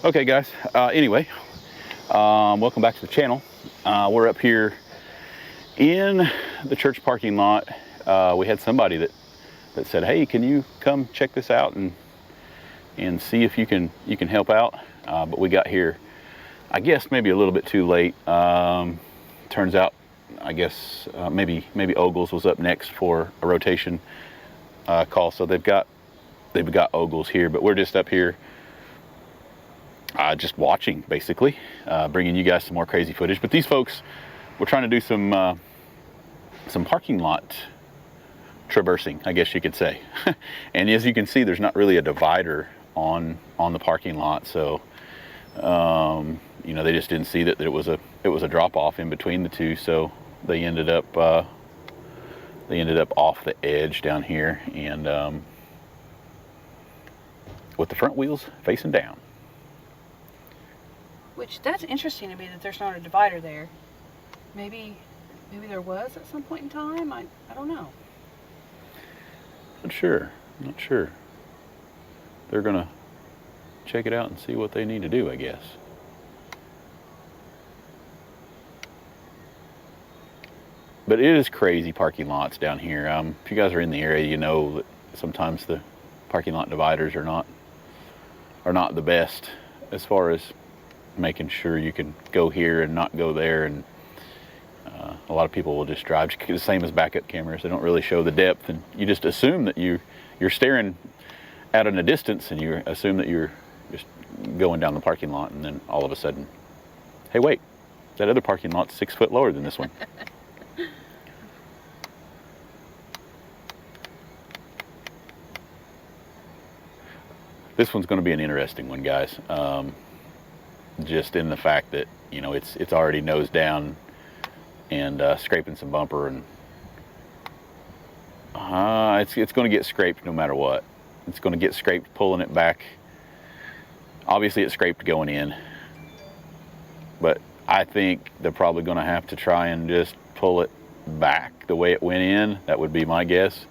Okay, guys. Anyway, welcome back to the channel. We're up here in the church parking lot. We had somebody that said, "Hey, can you come check this out and see if you can help out?" But we got here, I guess, maybe a little bit too late. Turns out, I guess maybe Ogles was up next for a rotation call, so they've got Ogles here, but we're just up here. Just watching, basically, bringing you guys some more crazy footage. But these folks were trying to do some parking lot traversing, I guess you could say. And as you can see, there's not really a divider on the parking lot, so you know, they just didn't see that it was a drop off in between the two, so they ended up off the edge down here, and with the front wheels facing down. Which, that's interesting to me that there's not a divider there. Maybe there was at some point in time. I don't know. Not sure. They're gonna check it out and see what they need to do, I guess. But it is crazy parking lots down here. If you guys are in the area, you know that sometimes the parking lot dividers are not the best as far as making sure you can go here and not go there, and a lot of people will just drive the same as backup cameras. They don't really show the depth, and you just assume that you're staring out in a distance, and you assume that you're just going down the parking lot, and then all of a sudden, hey, wait, that other parking lot's 6 foot lower than this one. This one's going to be an interesting one, guys. Just in the fact that, you know, it's already nose down and scraping some bumper, and it's going to get scraped no matter what. It's going to get scraped pulling it back. Obviously it's scraped going in, but I think they're probably going to have to try and just pull it back the way it went in. That would be my guess.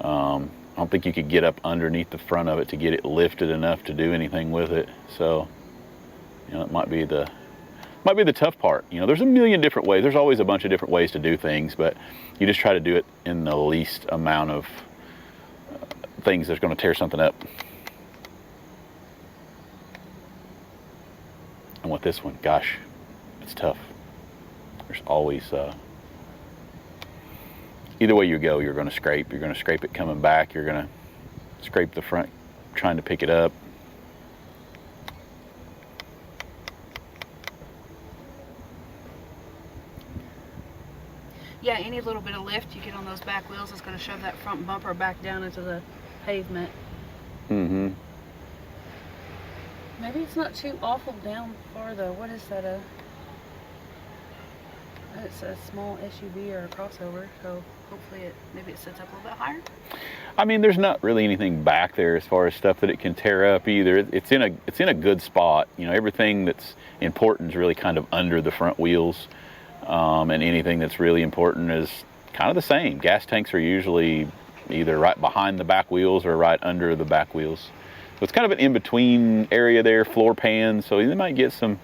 I don't think you could get up underneath the front of it to get it lifted enough to do anything with it. So, you know, it might be the tough part. You know, there's a million different ways. There's always a bunch of different ways to do things, but you just try to do it in the least amount of things that's going to tear something up. And with this one, gosh, it's tough. There's always either way you go, you're going to scrape. You're going to scrape it coming back. You're going to scrape the front trying to pick it up. Yeah, any little bit of lift you get on those back wheels is going to shove that front bumper back down into the pavement. Mm-hmm. Maybe it's not too awful down far though. What is that? It's a small SUV or a crossover, so hopefully maybe it sits up a little bit higher. I mean, there's not really anything back there as far as stuff that it can tear up either. It's in a good spot. You know, everything that's important is really kind of under the front wheels, and anything that's really important is kind of the same. Gas tanks are usually either right behind the back wheels or right under the back wheels. So it's kind of an in-between area there. Floor pans, so you might get some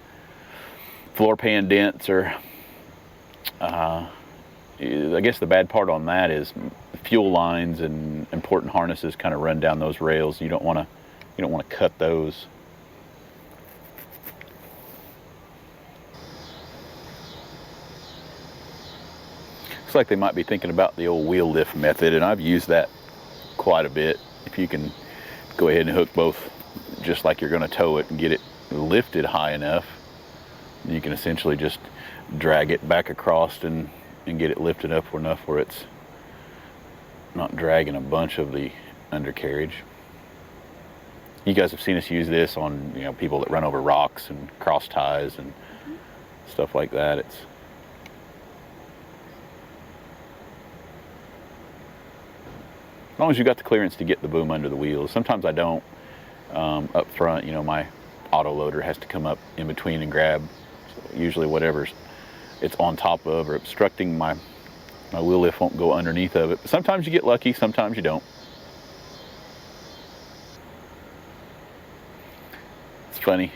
floor pan dents, or I guess the bad part on that is fuel lines and important harnesses kind of run down those rails. You don't want to cut those. Looks like they might be thinking about the old wheel lift method, and I've used that quite a bit. If you can go ahead and hook both just like you're going to tow it and get it lifted high enough, you can essentially just drag it back across and get it lifted up enough where it's not dragging a bunch of the undercarriage. You guys have seen us use this on, you know, people that run over rocks and cross ties and stuff like that. It's as long as you got the clearance to get the boom under the wheels. Sometimes I don't. Up front, you know, my auto loader has to come up in between and grab usually whatever's it's on top of or obstructing my wheel lift won't go underneath of it. But sometimes you get lucky, sometimes you don't. funny.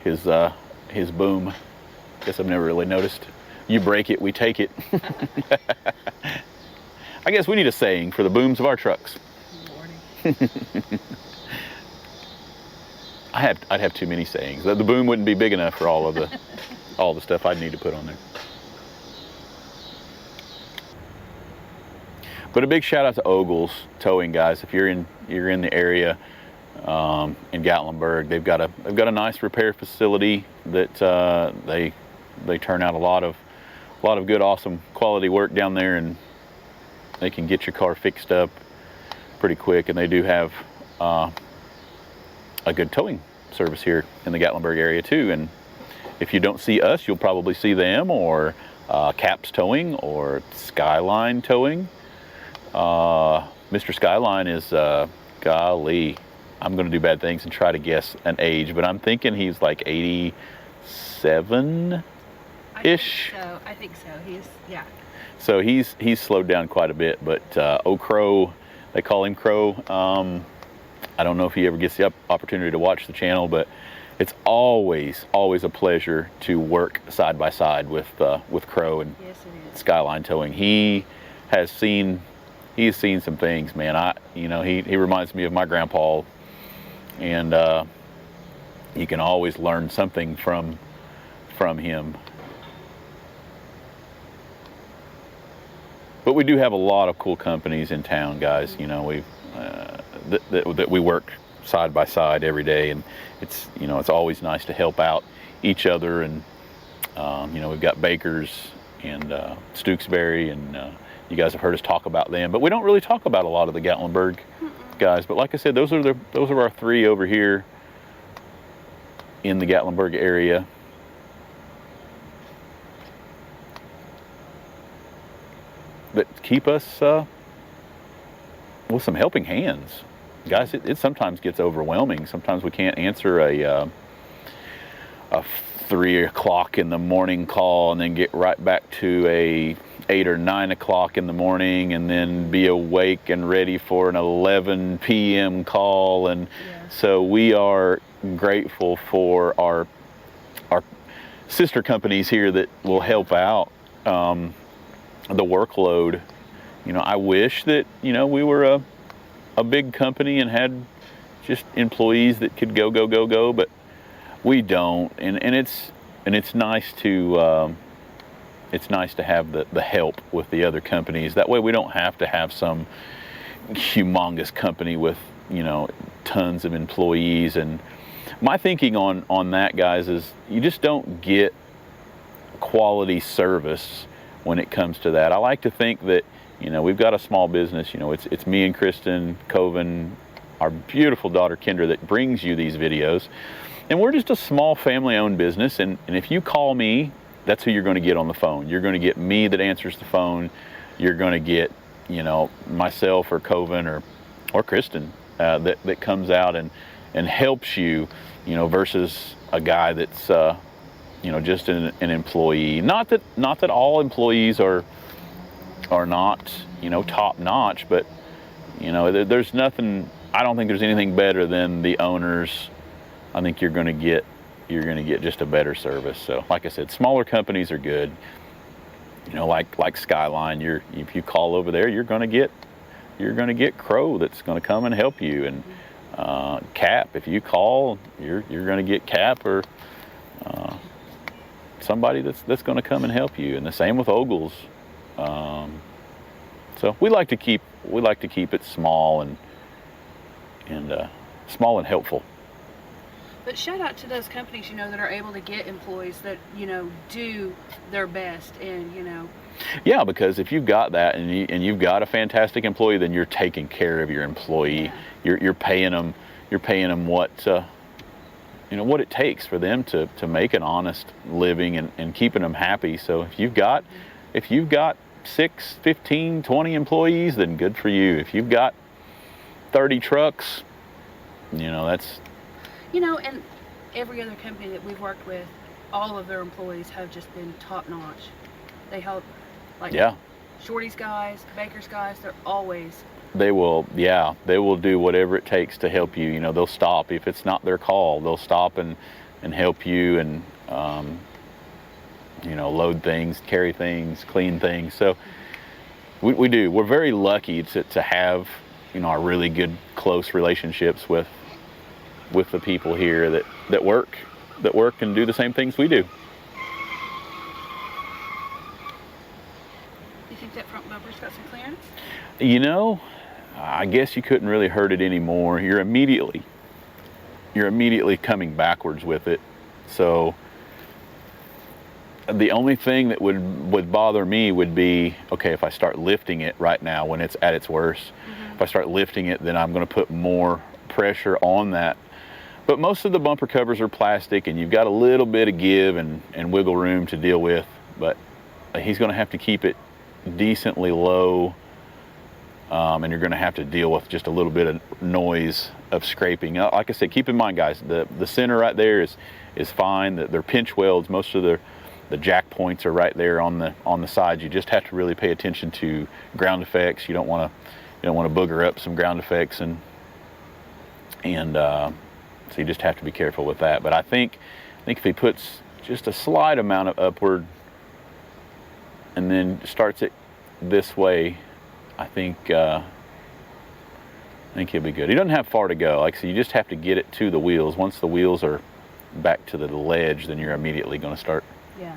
His boom. Guess I've never really noticed. You break it, we take it. I guess we need a saying for the booms of our trucks. Lordy. I'd have too many sayings. The boom wouldn't be big enough for all the stuff I'd need to put on there. But a big shout out to Ogles Towing, guys. If you're in the area in Gatlinburg, they've got a nice repair facility that they turn out a lot of good, awesome quality work down there, and they can get your car fixed up pretty quick. And they do have a good towing service here in the Gatlinburg area too. And if you don't see us, you'll probably see them, or Caps Towing or Skyline Towing. Mr. Skyline is golly, I'm going to do bad things and try to guess an age, but I'm thinking he's like 87 ish. I think so. Yeah. So he's slowed down quite a bit, but Crow, they call him Crow. I don't know if he ever gets the opportunity to watch the channel, but it's always a pleasure to work side by side with Crow and Yes, it is. Skyline Towing. He's seen some things, man. He reminds me of my grandpa, and you can always learn something from him. But we do have a lot of cool companies in town, guys. You know, that we work side by side every day, and it's always nice to help out each other. And we've got Bakers and Stooksbury, and you guys have heard us talk about them, but we don't really talk about a lot of the Gatlinburg guys. But like I said, those are our three over here in the Gatlinburg area. That keep us with some helping hands. Guys, it sometimes gets overwhelming. Sometimes we can't answer a 3 o'clock in the morning call and then get right back to a 8 or 9 o'clock in the morning, and then be awake and ready for an 11 p.m. call. And so we are grateful for our sister companies here that will help out the workload. I wish that we were a big company and had just employees that could go, but we don't. And it's nice to have the help with the other companies. That way we don't have to have some humongous company with tons of employees. And my thinking on that, guys, is you just don't get quality service when it comes to that. I like to think that we've got a small business. It's me and Kristen Coven, our beautiful daughter Kendra, that brings you these videos. And we're just a small family-owned business. And if you call me, that's who you're going to get on the phone. You're going to get me that answers the phone. You're going to get myself or Coven or Kristen that comes out and helps you, versus a guy that's just an employee. Not that all employees are not top notch, but there's nothing. I don't think there's anything better than the owners. I think you're going to get just a better service. So like I said, smaller companies are good. Like Skyline, if you call over there, you're going to get Crow that's going to come and help you. And Cap, if you call, you're going to get Cap or somebody that's going to come and help you. And the same with Ogles. So we like to keep it small and small and helpful. But shout out to those companies, that are able to get employees that, do their best, and, Yeah, because if you've got that and you've got a fantastic employee, then you're taking care of your employee. Yeah. You're paying them what what it takes for them to make an honest living and keeping them happy. So if you've got 6, 15, 20 employees, then good for you. If you've got 30 trucks, that's and every other company that we've worked with, all of their employees have just been top notch. They help, Shorty's guys, Baker's guys, they're always They will, yeah, they will do whatever it takes to help you. You know, they'll stop if it's not their call. They'll stop and help you and you know, load things, carry things, clean things. So we do. We're very lucky to have, you know, our really good close relationships with the people here that work and do the same things we do. You think that front bumper's got some clearance? You know, I guess you couldn't really hurt it anymore. You're immediately coming backwards with it. So the only thing that would bother me would be, okay, if I start lifting it right now when it's at its worst, if I start lifting it, then I'm going to put more pressure on that. But most of the bumper covers are plastic, and you've got a little bit of give and wiggle room to deal with. But he's going to have to keep it decently low, and you're going to have to deal with just a little bit of noise of scraping. Like I said, keep in mind, guys, the center right there is fine. They're pinch welds. Most of the jack points are right there on the sides. You just have to really pay attention to ground effects. You don't want to booger up some ground effects, and so you just have to be careful with that. But I think if he puts just a slight amount of upward and then starts it this way, I think he'll be good. He doesn't have far to go. Like I said, you just have to get it to the wheels. Once the wheels are back to the ledge, then you're immediately going to start. Yeah.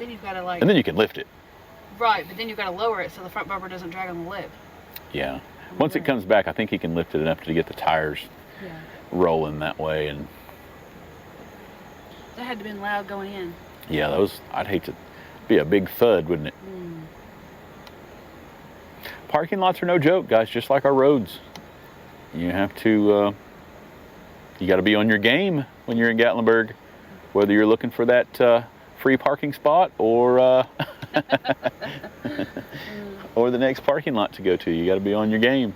Then you've got to like. And then you can lift it. Right, but then you've got to lower it so the front bumper doesn't drag on the lip. Yeah. Once it comes back, I think he can lift it enough to get the tires rolling that way. And that had to have been loud going in. yeah, those, I'd hate to be a big thud, wouldn't it? Parking lots are no joke, guys, just like our roads. You have to, you got to be on your game when you're in Gatlinburg, whether you're looking for that free parking spot or or the next parking lot to go to. You got to be on your game.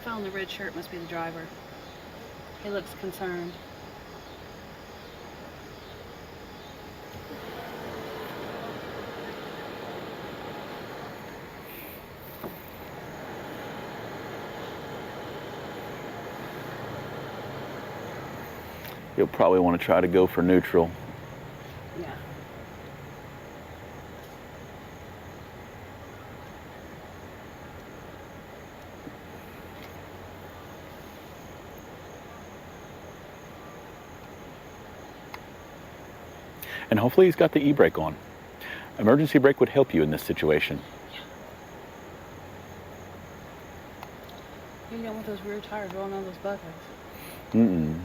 Fellow in the red shirt must be the driver. He looks concerned. You'll probably want to try to go for neutral. Yeah. And hopefully he's got the e-brake on. Emergency brake would help you in this situation. You don't want those rear tires rolling on those buckets. Mm-mm.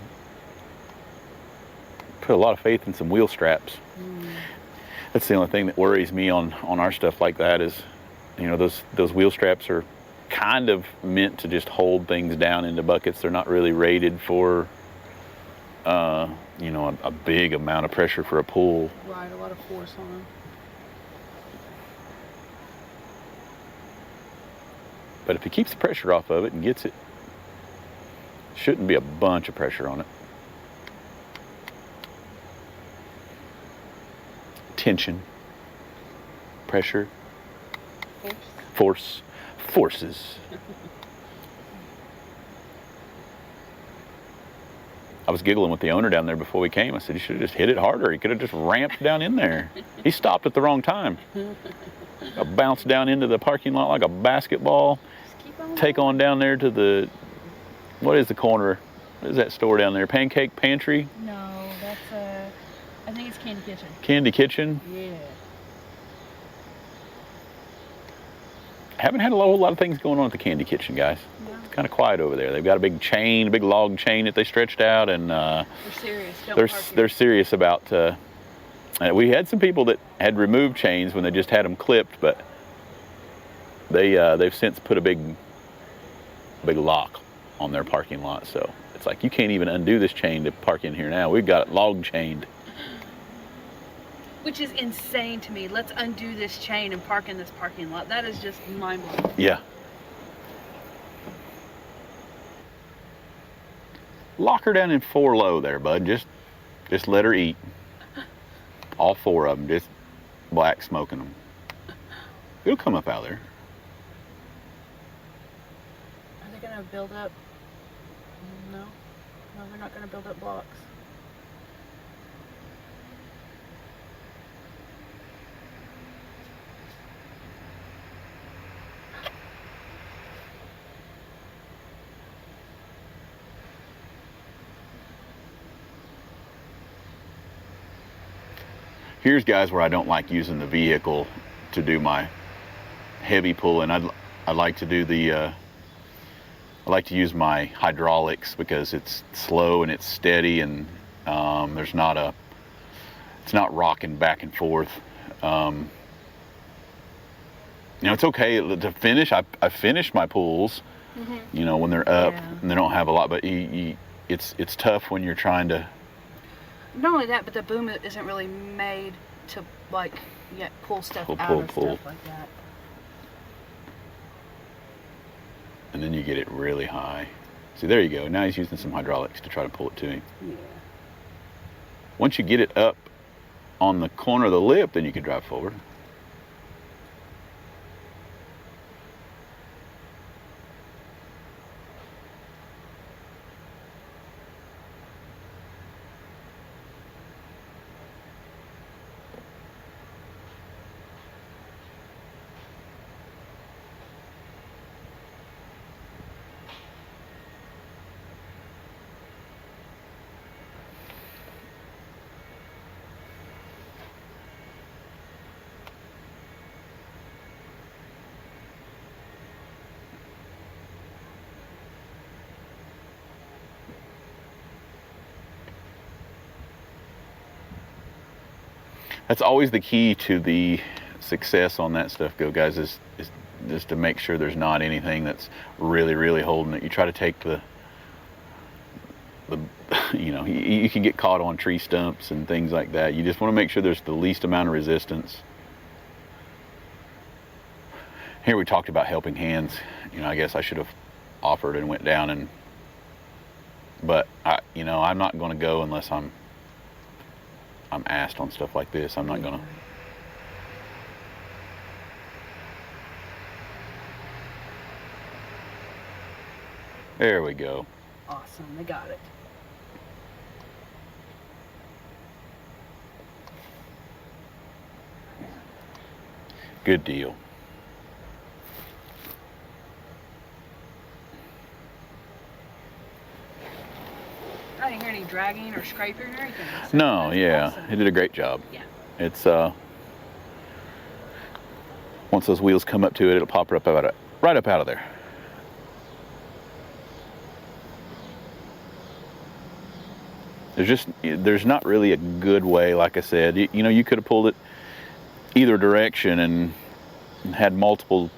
Put a lot of faith in some wheel straps. That's the only thing that worries me on our stuff like that is, you know, those wheel straps are kind of meant to just hold things down into buckets. They're not really rated for, you know, a big amount of pressure for a pull. Right, a lot of force on them. But if he keeps the pressure off of it and gets it, shouldn't be a bunch of pressure on it. Tension, pressure, forces. I was giggling with the owner down there before we came. I said, you should have just hit it harder. He could have just ramped down in there. He stopped at the wrong time. I bounced down into the parking lot like a basketball. Take on down there to the, what is the corner? What is that store down there? Pancake Pantry? No, that's I think it's Candy Kitchen. Candy Kitchen? Yeah. Haven't had a whole lot of things going on at the Candy Kitchen, guys. No. It's kind of quiet over there. They've got a big chain, a big log chain that they stretched out, and They're serious. Don't park they're here. serious about. We had some people that had removed chains when they just had them clipped, but they've since put a big lock on their parking lot. So it's like you can't even undo this chain to park in here now. We've got it log chained. Which is insane to me. Let's undo this chain and park in this parking lot. That is just mind-blowing. Yeah. Lock her down in 4 low there, bud. Just let her eat. All 4 of them, just black smoking them. It'll come up out of there. Are they gonna build up? No. No, they're not gonna build up blocks. Here's, guys, where I don't like using the vehicle to do my heavy pulling. I like to do the I like to use my hydraulics because it's slow and it's steady, and it's not rocking back and forth. It's okay to finish. I finish my pulls, when they're up and they don't have a lot, but it's tough when you're trying to. Not only that, but the boom isn't really made to pull stuff Pull. stuff like that. And then you get it really high. See, there you go. Now he's using some hydraulics to try to pull it to him. Yeah. Once you get it up on the corner of the lip, then you can drive forward. That's always the key to the success on that stuff, guys, is just to make sure there's not anything that's really, really holding it. You try to take you can get caught on tree stumps and things like that. You just want to make sure there's the least amount of resistance. Here we talked about helping hands. I guess I should have offered and went down, but I'm not going to go unless I'm asked on stuff like this. I'm not gonna. There we go. Awesome, they got it. Good deal. I didn't hear any dragging or scraping or anything. So No, yeah, awesome. it did a great job. Yeah. It's once those wheels come up to it, it'll pop right up out of there. There's not really a good way. Like I said, you could have pulled it either direction and had multiple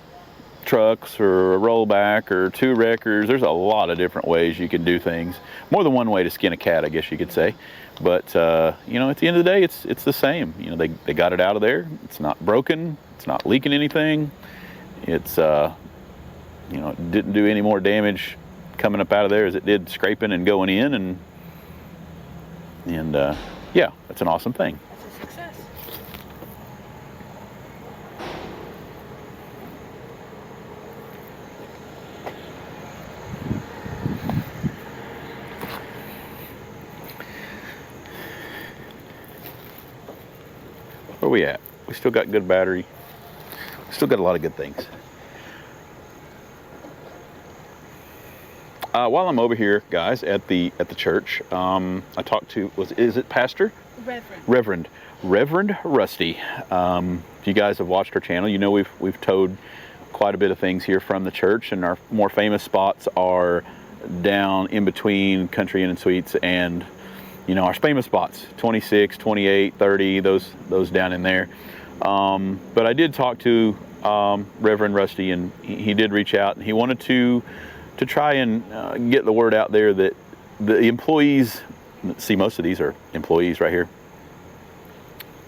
trucks or a rollback or 2 wreckers. There's a lot of different ways you can do things. More than one way to skin a cat, I guess you could say. But at the end of the day, it's the same. They got it out of there. It's not broken. It's not leaking anything. It's it didn't do any more damage coming up out of there as it did scraping and going in, and yeah, that's an awesome thing. That's a success. Where we at? We still got good battery. We still got a lot of good things. While I'm over here, guys, at the church, I talked to is it Pastor? Reverend Rusty. If you guys have watched our channel, we've towed quite a bit of things here from the church, and our more famous spots are down in between Country Inn and Suites and our famous spots, 26, 28, 30, those down in there. But I did talk to Reverend Rusty, and he did reach out, and he wanted to try and get the word out there that, the employees, see, most of these are employees right here.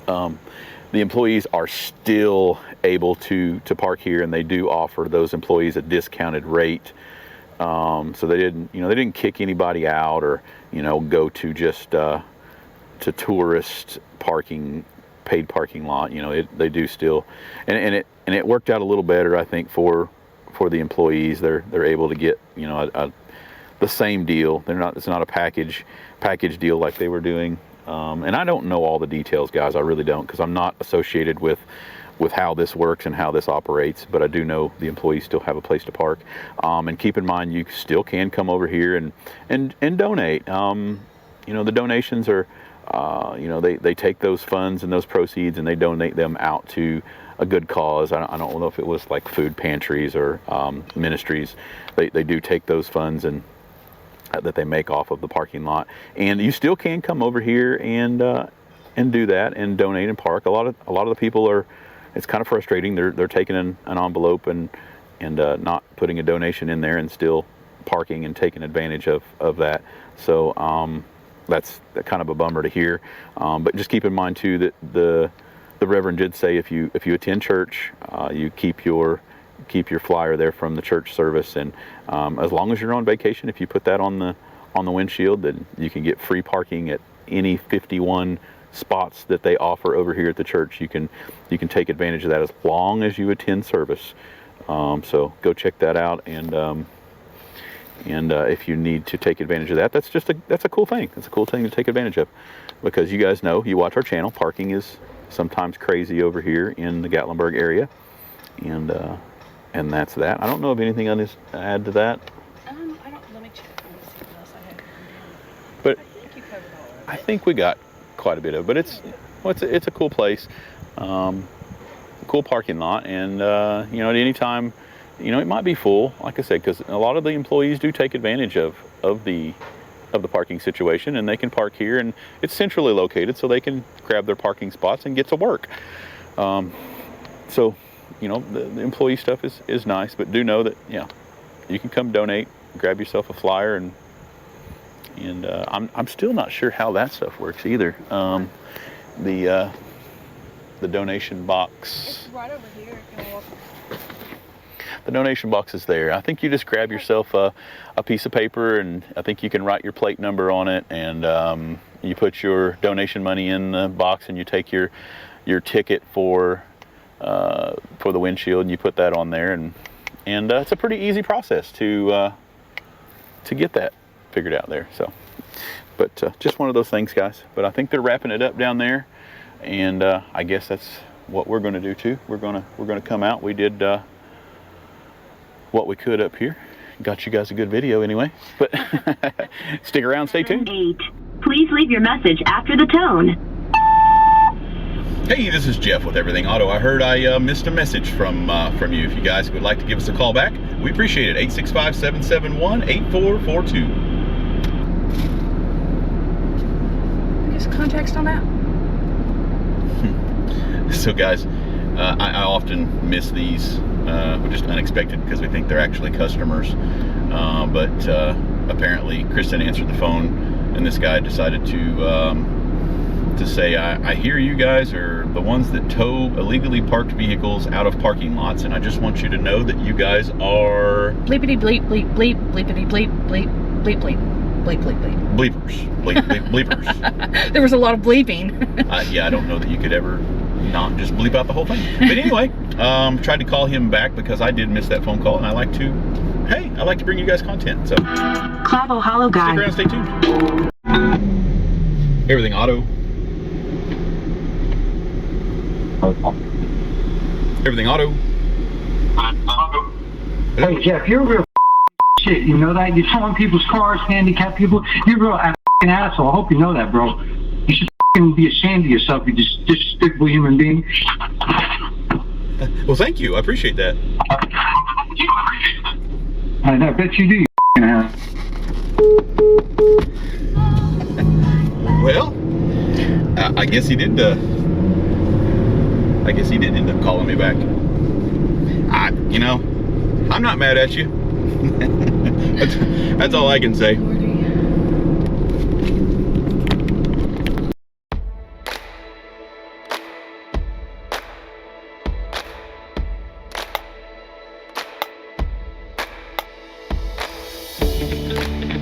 the employees are still able to park here, and they do offer those employees a discounted rate. So they didn't kick anybody out or, go to just to tourist parking, paid parking lot. They do still, and it worked out a little better, I think, for the employees. They're able to get the same deal. It's not a package deal like they were doing. And I don't know all the details, guys. I really don't, because I'm not associated with how this works and how this operates. But I do know the employees still have a place to park. And keep in mind, you still can come over here and donate. The donations are, they take those funds and those proceeds and they donate them out to a good cause. I don't know if it was like food pantries or ministries. They do take those funds and that they make off of the parking lot, and you still can come over here and do that and donate and park. A lot of the people are. It's kind of frustrating. They're taking an envelope and not putting a donation in there and still parking and taking advantage of that. So that's kind of a bummer to hear. But just keep in mind too that the Reverend did say if you attend church, you keep your flyer there from the church service, and as long as you're on vacation, if you put that on the windshield, then you can get free parking at any 51 spots that they offer over here at the church. You can take advantage of that as long as you attend service. So go check that out, and if you need to take advantage of that, that's a cool thing. It's a cool thing to take advantage of, because you guys know, you watch our channel, parking is sometimes crazy over here in the Gatlinburg area, and that's that. I don't know of anything else to add to that. I don't. Let me check. Let me see what else I had. But I think you covered all of it. I think we got quite a bit of it. But it's a cool place, cool parking lot, and at any time, it might be full, like I said, because a lot of the employees do take advantage of the parking situation, and they can park here, and it's centrally located, so they can grab their parking spots and get to work. So. The employee stuff is nice, but do know that, you can come donate, grab yourself a flyer, and I'm still not sure how that stuff works either. The donation box. It's right over here. If you walk. The donation box is there. I think you just grab yourself a piece of paper, and I think you can write your plate number on it, and you put your donation money in the box, and you take your ticket for the windshield, and you put that on there, and it's a pretty easy process to get that figured out there. So, but just one of those things, guys. But I think they're wrapping it up down there, and I guess that's what we're going to do too. We're gonna come out. We did what we could up here. Got you guys a good video anyway. But stick around, stay tuned. 8. Please leave your message after the tone. Hey, this is Jeff with Everything Auto. I heard I missed a message from you. If you guys would like to give us a call back, we appreciate it. 865-771-8442. Just context on that. So guys, I often miss these, just unexpected, because we think they're actually customers. But apparently Kristen answered the phone, and this guy decided to say, I hear you guys are the ones that tow illegally parked vehicles out of parking lots, and I just want you to know that you guys are Bleepity bleep bleep bleep bleepity bleep bleep bleep bleep bleep bleep bleep. bleepers. There was a lot of bleeping. Yeah, I don't know that you could ever not just bleep out the whole thing. But anyway, tried to call him back because I did miss that phone call, and I like to bring you guys content. So Clavo Hollow stick Guy. around, stay tuned. Everything Auto. Everything Auto. Hey Jeff, you're a real shit. You know that? You're towing people's cars, handicapped people. You're a real asshole. I hope you know that, bro. You should be ashamed of yourself. You just despicable human being. Well, thank you. I appreciate that. I bet you do. You ass. Well, I guess he did. I guess he did end up calling me back. I'm not mad at you. That's all I can say. it.